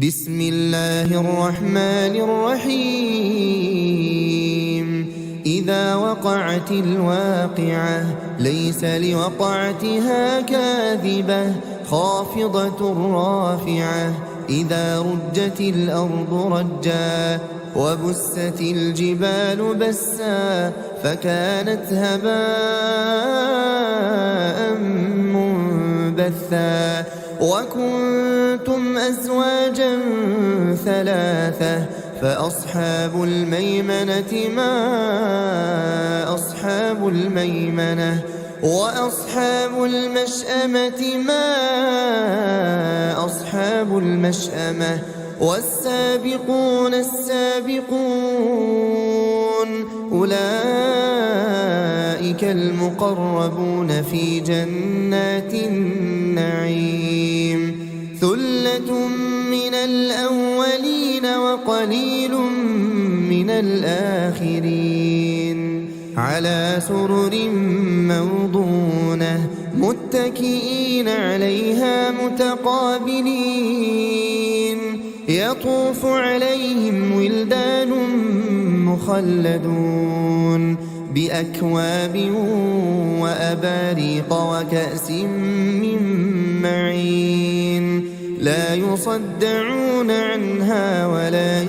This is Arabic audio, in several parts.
بسم الله الرحمن الرحيم إذا وقعت الواقعة ليس لوقعتها كاذبة خافضة رافعة إذا رجت الأرض رجا وبست الجبال بسا فكانت هباء منبثا وكنتم أزواجا ثلاثة فأصحاب الميمنة ما أصحاب الميمنة وأصحاب المشأمة ما أصحاب المشأمة والسابقون السابقون أولئك المقربون في جنات النعيم ثلة من الأولين وقليل من الآخرين على سرر موضونة متكئين عليها متقابلين يطوف عليهم ولدان مخلدون بأكواب وأباريق وكأس من معين لا يصدعون عنها ولا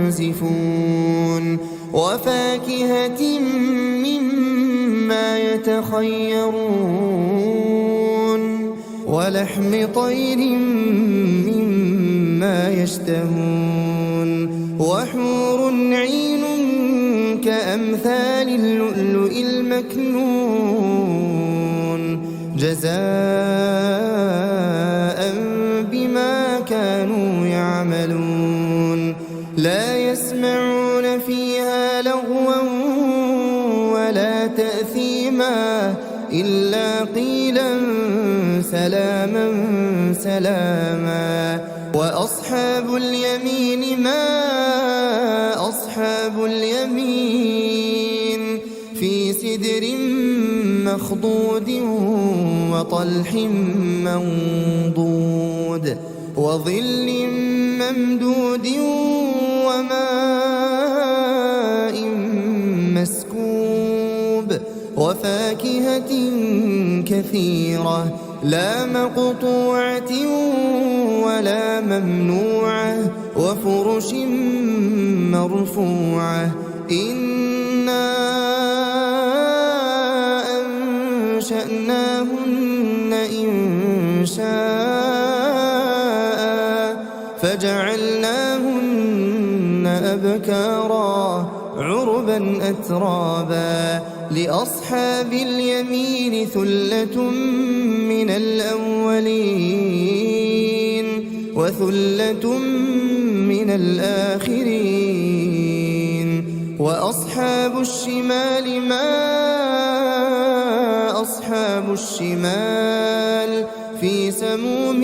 ينزفون وفاكهة مما يتخيرون ولحم طير مما يشتهون وحور عين كأمثال اللؤلؤ المكنون جزاء بما كانوا يعملون لا يسمعون فيها لغوا ولا تأثيما إلا قيلا سلاما سلاما وأصحاب اليمين ما أصحاب اليمين في سدر مخضود وطلح منضود وظل ممدود وماء مسكوب وفاكهة كثيرة لا مقطوعة ولا ممنوعة وفرش مرفوعة إنا أنشأناهن إنشاء فجعلناهن أبكارا عربا أترابا لأصحاب اليمين ثلة من الأولين وثلة من الآخرين وأصحاب الشمال ما أصحاب الشمال في سموم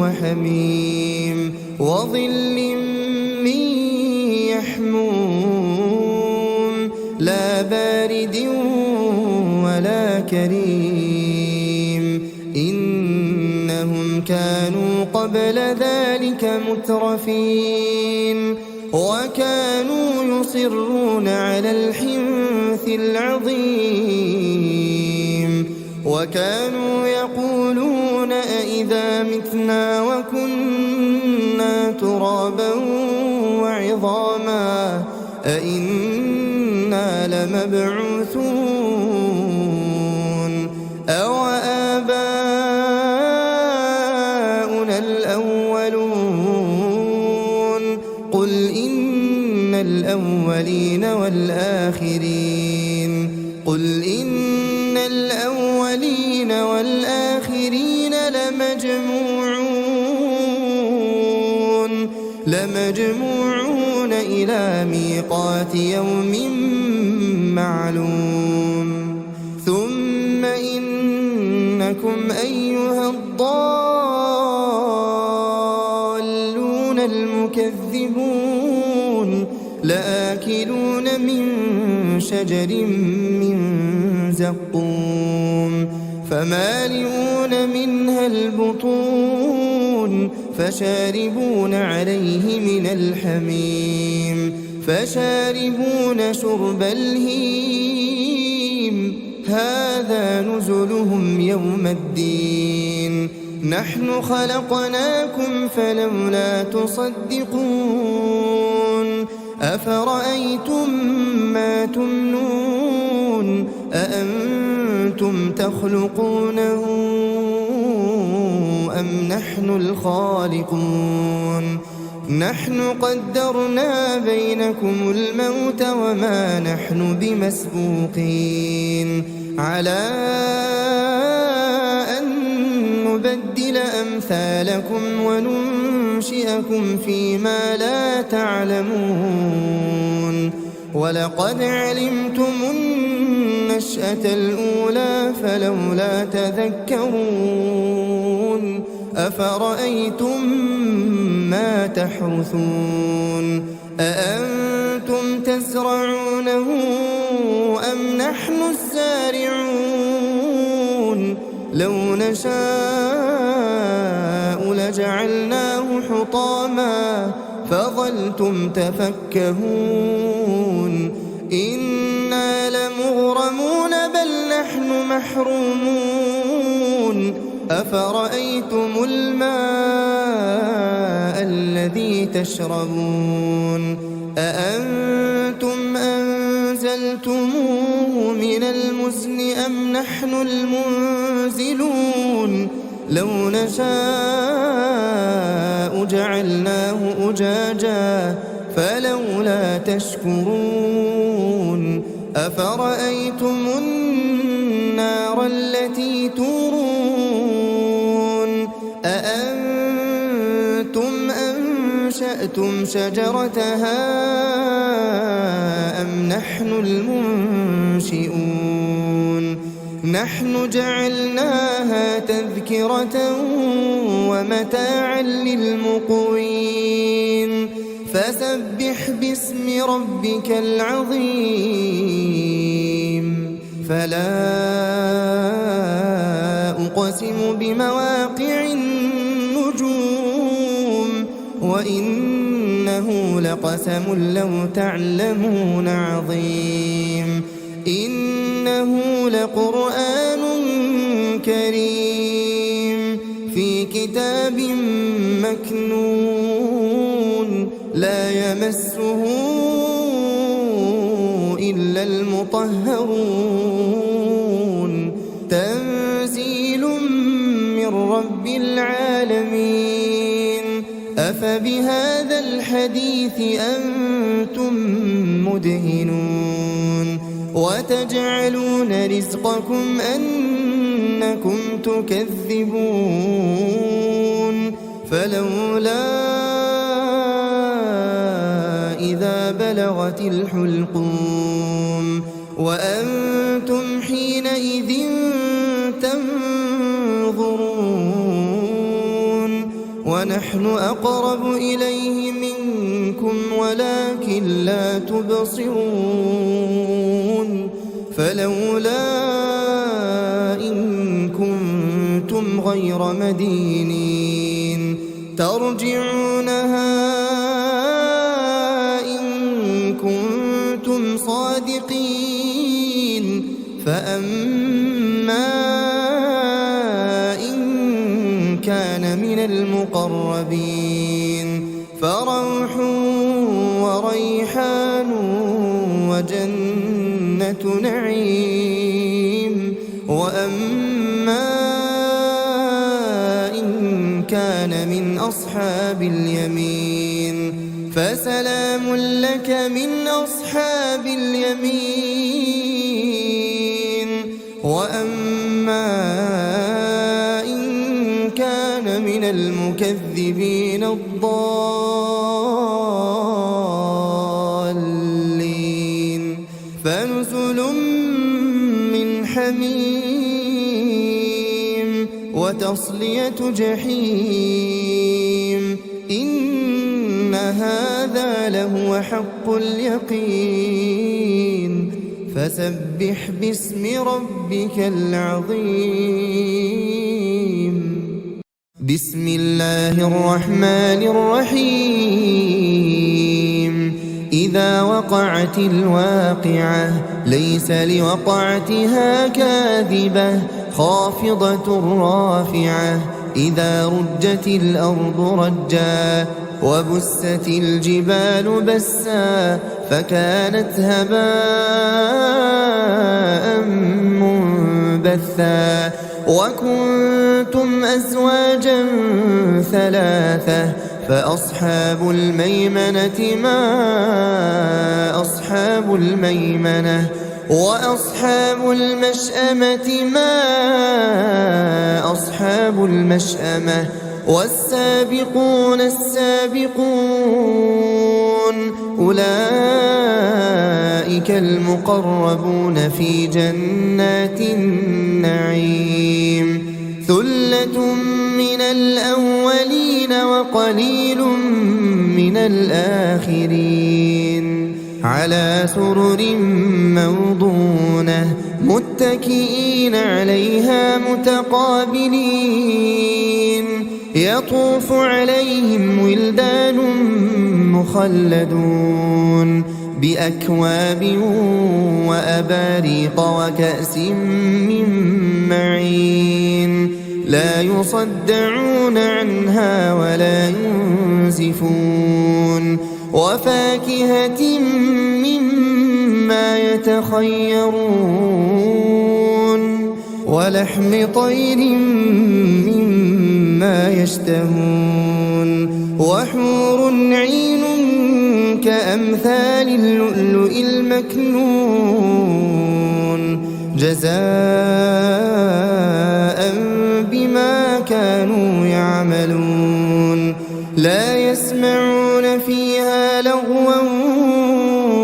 وحميم وظل من يحموم لا بارد ولا كريم إنهم كانوا قبل ذلك مترفين وكانوا يصرون على الحنث العظيم وكانوا يقولون أئذا متنا وكنا ترابا وعظاما أئنا لمبعوثون أو آباؤنا الأولون قل إن الأولين والآخرين قل إن الأولين والآخرين لمجموعون إلى ميقات يوم معلوم ثم إنكم أيها الضالون المكذبون لآكلون من شجر من زقوم فمالئون منها البطون فشاربون عليه من الحميم فشاربون شرب الهيم هذا نزلهم يوم الدين نحن خلقناكم فلولا تصدقون أفرأيتم ما تمنون أأنتم تخلقونه أم نحن الخالقون نحن قدرنا بينكم الموت وما نحن بمسبوقين على أن نبدل أمثالكم وننشئكم فيما لا تعلمون ولقد علمتم النشأة الأولى فلولا تذكرون أفرأيتم ما تحرثون أأنتم تزرعونه أم نحن الزارعون لو نشاء لجعلناه حطاما فظلتم تفكهون إنا لمغرمون بل نحن محرومون أفرأيتم الماء الذي تشربون أأنتم أنزلتموه من المزن أم نحن المنزلون لو نشاء جعلناه أجاجا فلولا تشكرون أفرأيتم النار التي تورون أأنتم أنشأتم شجرتها أم نحن المنشئون نحن جعلناها تذكرة ومتاعا للمقوين فسبح باسم ربك العظيم فلا أقسم بمواقع النجوم وإنه لقسم لو تعلمون عظيم إنه لقرآن كريم في كتاب مكنون لا يمسه إلا المطهرون تنزيل من رب العالمين أفبهذا الحديث أنتم مدهنون وتجعلون رزقكم أنكم تكذبون فلولا إذا بلغت الحلقوم وأنتم حينئذ تنظرون ونحن أقرب إليه منكم ولكن لا تبصرون فلولا إن كنتم غير مدينين ترجعونها إن كنتم صادقين فأما إن كان من المقربين فروح وريحان وجنة نعيم وأما إن كان من أصحاب اليمين فسلام لك من أصحاب اليمين وأما إن كان من المكذبين الضالين فنزل من حميم وتصلية جحيم إن هذا لهو حق اليقين فسبح باسم ربك العظيم بسم الله الرحمن الرحيم إذا وقعت الواقعة ليس لوقعتها كاذبة خافضة رافعة إذا رجت الأرض رجا وبست الجبال بسا فكانت هباء منبثا وكنتم أزواجا ثلاثة فأصحاب الميمنة ما أصحاب الميمنة وأصحاب المشأمة ما أصحاب المشأمة والسابقون السابقون أولئك المقربون في جنات النعيم ثلة من الأولين وقليل من الآخرين على سرر موضونة متكئين عليها متقابلين يطوف عليهم ولدان مخلدون بأكواب وأباريق وكأس من معين لا يصدعون عنها ولا ينزفون وفاكهة مما يتخيرون ولحم طير مما يشتهون وحور عين كأمثال اللؤلؤ المكنون جزاء بما كانوا يعملون لا يسمعون فيها لغوا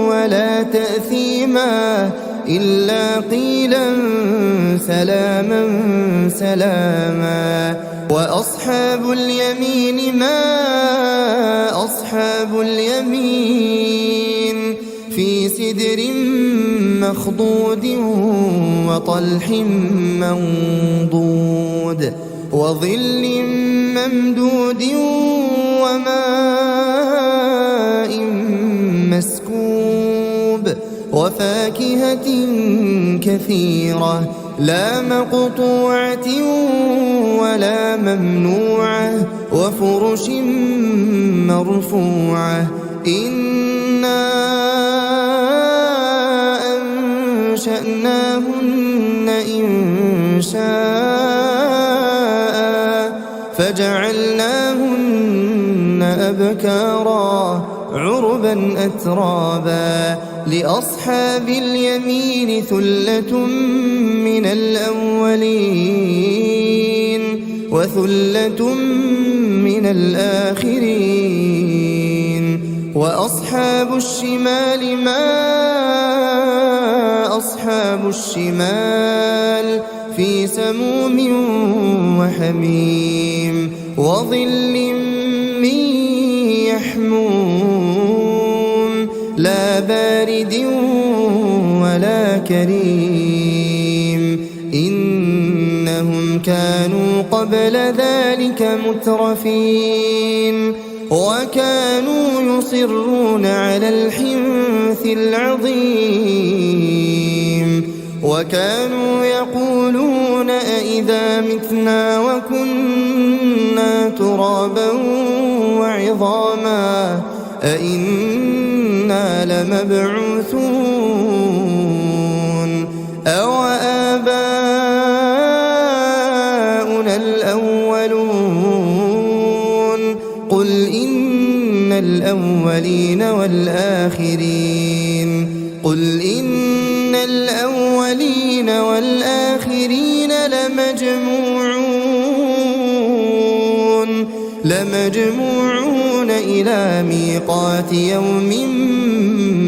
ولا تأثيما إلا قيلا سلاما سلاما وأصحاب اليمين ما أصحاب اليمين في سدر مخضود وطلح منضود وظل ممدود وماء مسكوب وفاكهة كثيرة لا مقطوعة ولا ممنوعة وفرش مرفوعة إنا أنشأناهن إنشاء فجعلناهن أبكارا عربا أترابا لأصحاب اليمين ثلة من الأولين وثلة من الآخرين وأصحاب الشمال ما أصحاب الشمال في سموم وحميم وظل من يحموم لا بارد ولا كريم إنهم كانوا قبل ذلك مترفين وكانوا يصرون على الحنث العظيم وكانوا يقولون أئذا متنا وكنا ترابا وعظاما أئنا لمبعوثون أو آباؤنا الأولون قل إن الأولين والآخرين قل إن الأولين والآخرين لمجموعون إلى ميقات يوم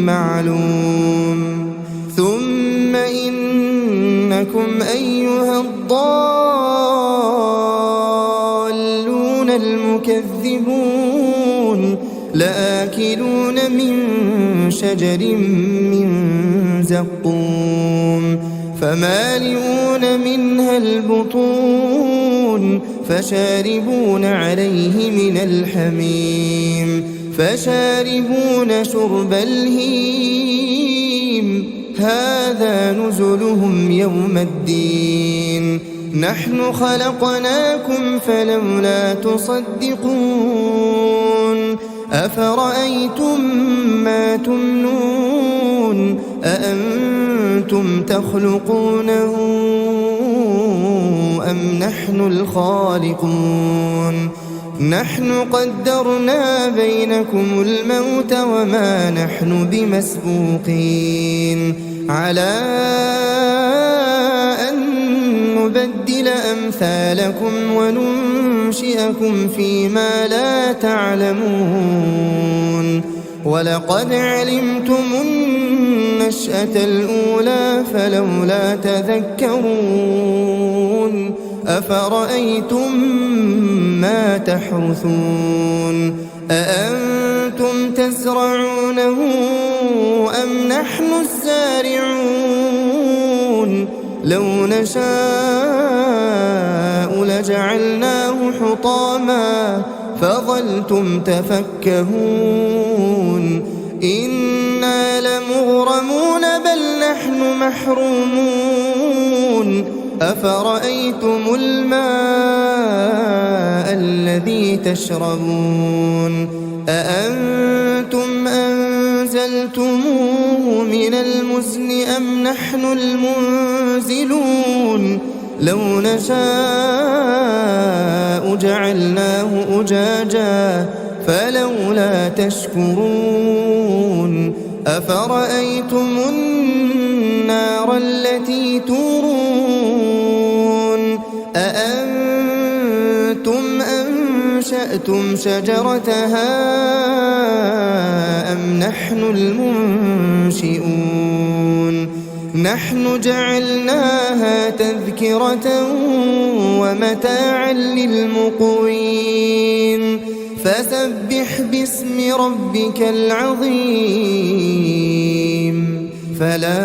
معلوم ثم إنكم أيها الضالون المكذبون لآكلون من شجر من زقوم فمالئون منها البطون فشاربون عليه من الحميم فشاربون شرب الهيم هذا نزلهم يوم الدين نحن خلقناكم فلولا تصدقون أفرأيتم ما تمنون أأنتم تخلقونه أم نحن الخالقون نحن قدرنا بينكم الموت وما نحن بمسبوقين على أن نبدل أمثالكم وننشئكم فيما لا تعلمون ولقد علمتم النشأة الأولى فلولا تذكرون أفرأيتم ما تحرثون أأنتم تزرعونه أم نحن الزارعون لو نشاء لجعلناه حطاما فظلتم تفكهون إنا لمغرمون بل نحن محرومون أفرأيتم الماء الذي تشربون أأنتم أنزلتموه من المزن أم نحن المنزلون لو نشاء جعلناه أجاجا فلولا تشكرون أفرأيتم النار التي تورون أأنتم أنشأتم شجرتها أم نحن المنشئون نحن جعلناها تذكرة ومتاعا للمقوين فسبح باسم ربك العظيم فلا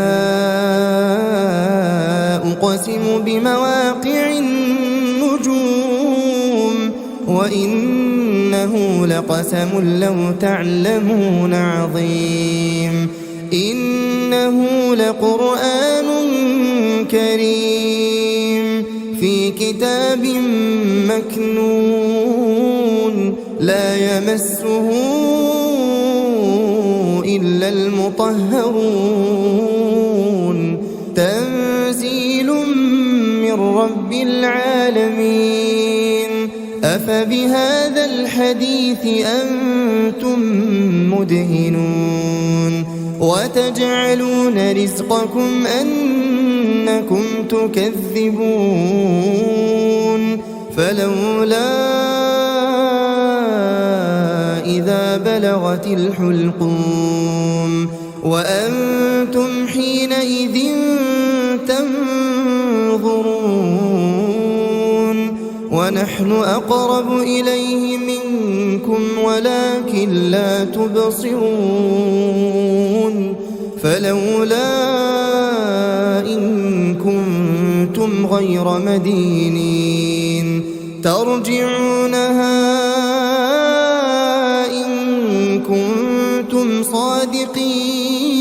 أقسم بمواقع النجوم وإنه لقسم لو تعلمون عظيم إنه لقرآن كريم في كتاب مكنون لا يمسه إلا المطهرون تنزيل من رب العالمين أفبهذا الحديث أنتم مدهنون وتجعلون رزقكم أنكم تكذبون فلولا إذا بلغت الحلقوم وأنتم حينئذ تنظرون ونحن أقرب إليه منكم ولكن لا تبصرون فلولا إن كنتم غير مدينين ترجعونها إن كنتم صادقين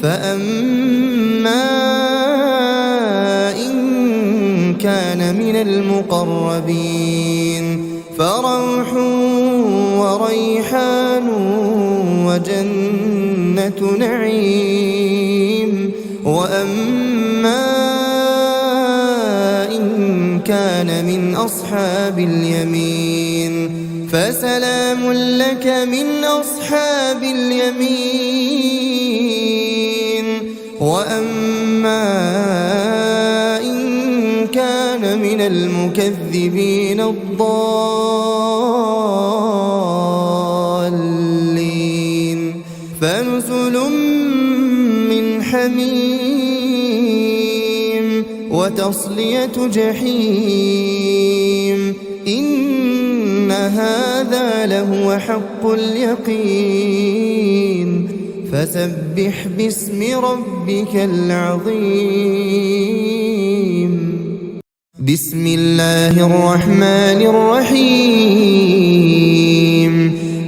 فأما إن كان من المقربين فروح وريحان وجنة نعيم وأما إن كان من أصحاب اليمين فسلام لك من أصحاب اليمين وأما إن كان من المكذبين الضالين فنزل من حميم وتصلية جحيم إن هذا لهو حق اليقين فسبح باسم ربك العظيم. بسم الله الرحمن الرحيم.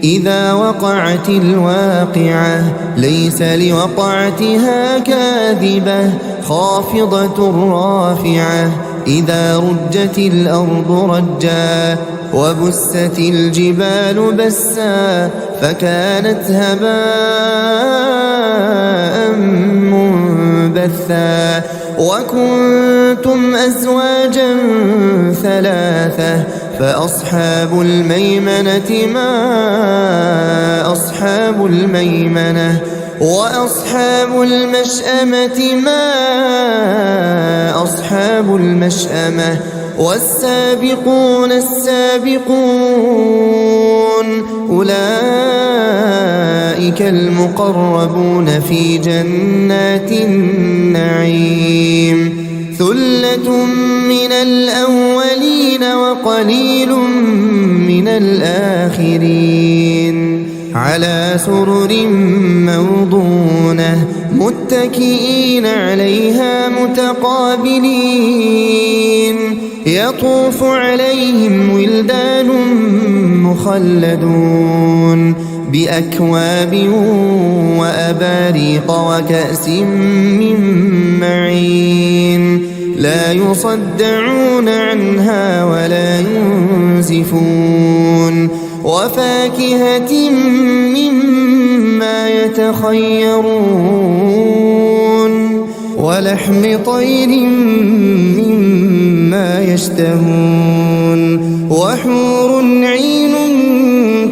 إذا وقعت الواقعة ليس لوقعتها كاذبة خافضة رافعة. إذا رجت الأرض رجا وبست الجبال بسا فكانت هباء منبثا. وكنتم أزواجا ثلاثة فأصحاب الميمنة ما أصحاب الميمنة. وأصحاب المشأمة ما أصحاب المشأمة. والسابقون السابقون أولئك المقربون في جنات النعيم. ثلة من الأولين وقليل من الآخرين. على سرر موضونة متكئين عليها متقابلين. يطوف عليهم ولدان مخلدون بأكواب وأباريق وكأس من معين. لا يصدعون عنها ولا ينزفون. وفاكهة مما يتخيرون. ولحم طير مما يشتهون. وحور عين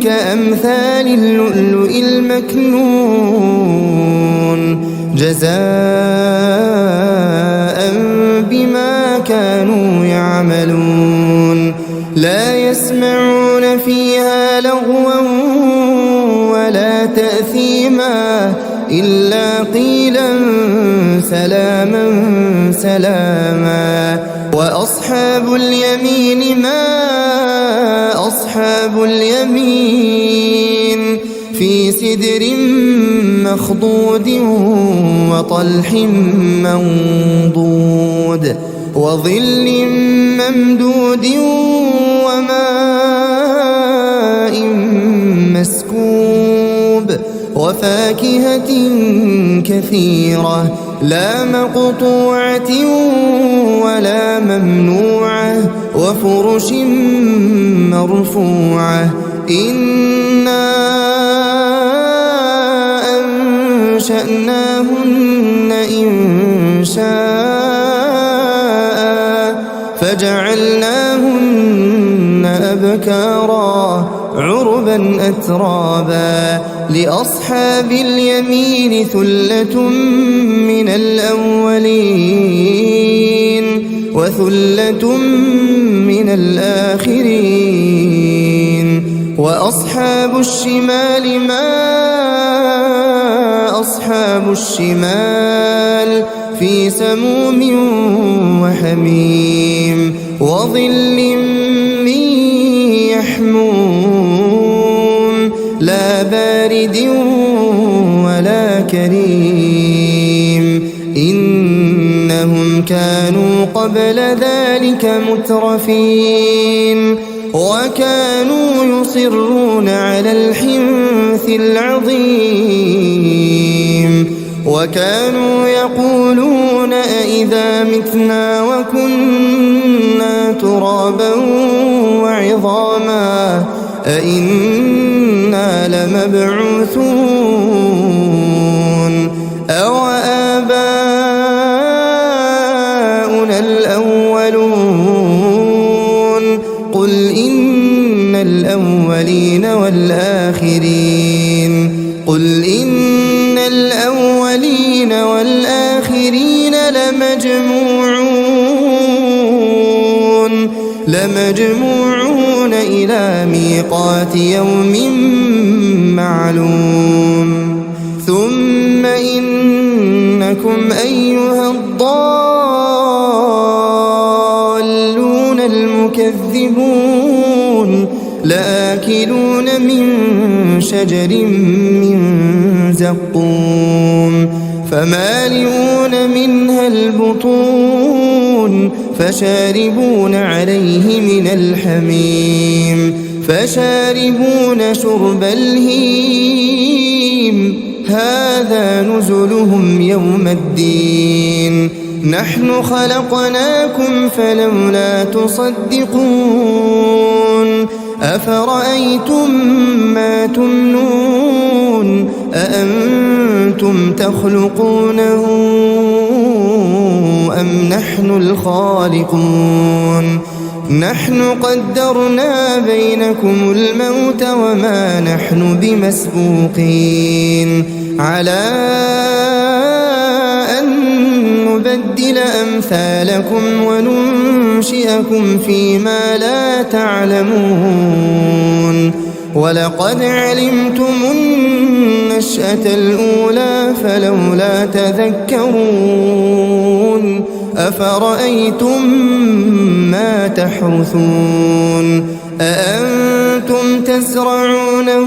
كأمثال اللؤلؤ المكنون جزاء بما كانوا يعملون. لا يسمعون فيها لغوا ولا تأثيما إلا قيلا سلاما سلاما. وأصحاب اليمين ما أصحاب اليمين. في سدر مخضود وطلح منضود وظل ممدود وماء مسكوب. وفاكهة كثيرة لا مقطوعة ولا ممنوعة. وفرش مرفوعة. إنا أنشأناهن إنشاء فجعلناهن أبكارا عربا أترابا. لأصحاب اليمين ثلة من الأولين وثلة من الآخرين. وأصحاب الشمال ما أصحاب الشمال. في سموم وحميم وظل من يحموم لا بارد ولا كريم. إنهم كانوا قبل ذلك مترفين وكانوا يصرون على الحنث العظيم. وكانوا يقولون أئذا متنا وكنا ترابا وعظاما أئنا لمبعوثون أو آباؤنا الأولون. قل إن الأولين والآخرين. قل إن الأولين والآخرين لمجموعون إلى ميقات يوم معلوم. ثم إنكم أيها الضالون المكذبون لآكلون من شجر من زقوم فمالئون منها البطون فشاربون عليه من الحميم فشاربون شرب الهيم هذا نزلهم يوم الدين نحن خلقناكم فلولا تصدقون أفرأيتم ما تمنون أأنتم تخلقونه أم نحن الخالقون نحن قدرنا بينكم الموت وما نحن بمسبوقين على أن نبدل أمثالكم وننشئكم فيما لا تعلمون ولقد علمتم النشأة الأولى فلولا تذكرون أفرأيتم ما تحرثون أأنتم تزرعونه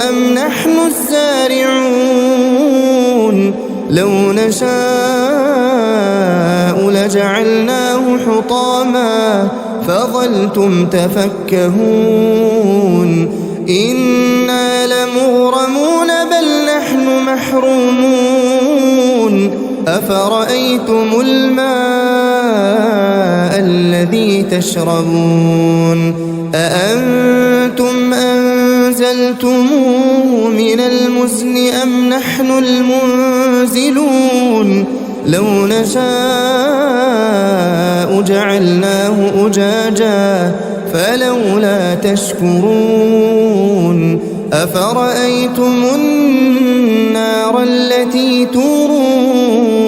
أم نحن الزارعون لو نشاء لجعلناه حطاما فظلتم تفكهون إنا لمغرمون بل نحن محرومون أفرأيتم الماء الذي تشربون أأنتم أنزلتموه من المزن أم نحن المنزلون لو نشاء جعلناه أجاجا فلولا تشكرون أفرأيتم النار التي تورون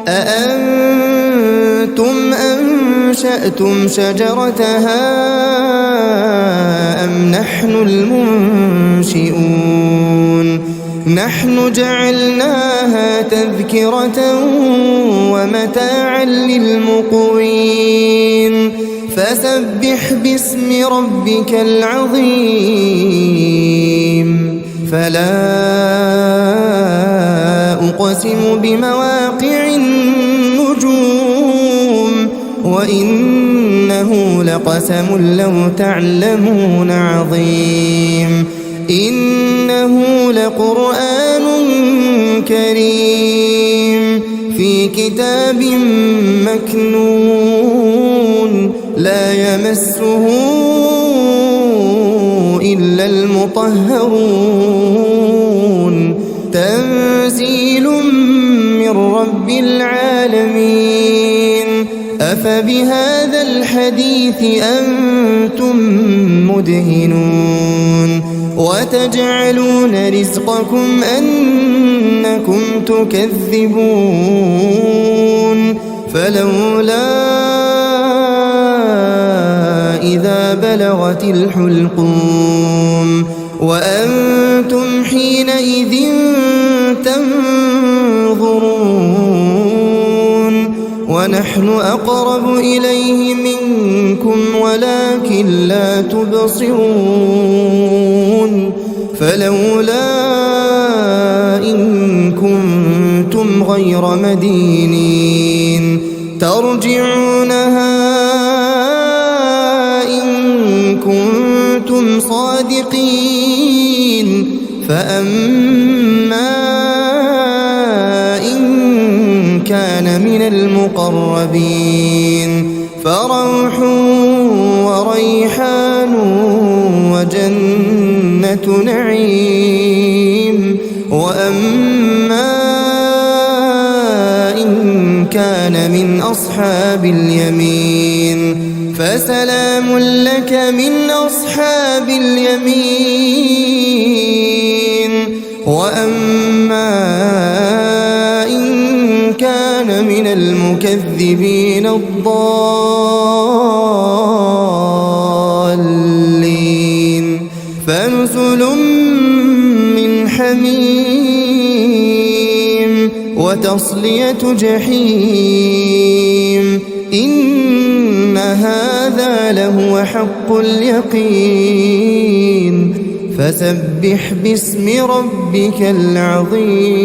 أأنتم أنشأتم شجرتها أم نحن المنشئون نحن جعلناها تذكرة ومتاعا للمقوين فسبح باسم ربك العظيم فلا أقسم بمواقع النجوم وإنه لقسم لو تعلمون عظيم إنه لقرآن كريم في كتاب مكنون لا يمسه إلا المطهرون تنزيل من رب العالمين أفبهذا الحديث أنتم مدهنون وتجعلون رزقكم أنكم تكذبون فلولا إذا بلغت الحلقوم وأنتم حينئذ تنظرون ونحن أقرب إليه منكم ولكن لا تبصرون فلولا إن كنتم غير مدينين ترجعونها إن كنتم صادقين فأما إن كان من المقربين فروح وريحان وجنة نعيم وأما إن كان من أصحاب اليمين فسلام لك من أصحاب اليمين وأما إن كان من المكذبين الضالين فنزل من حميم وتصلية جحيم إن هذا لهو حق اليقين فسبح باسم ربك العظيم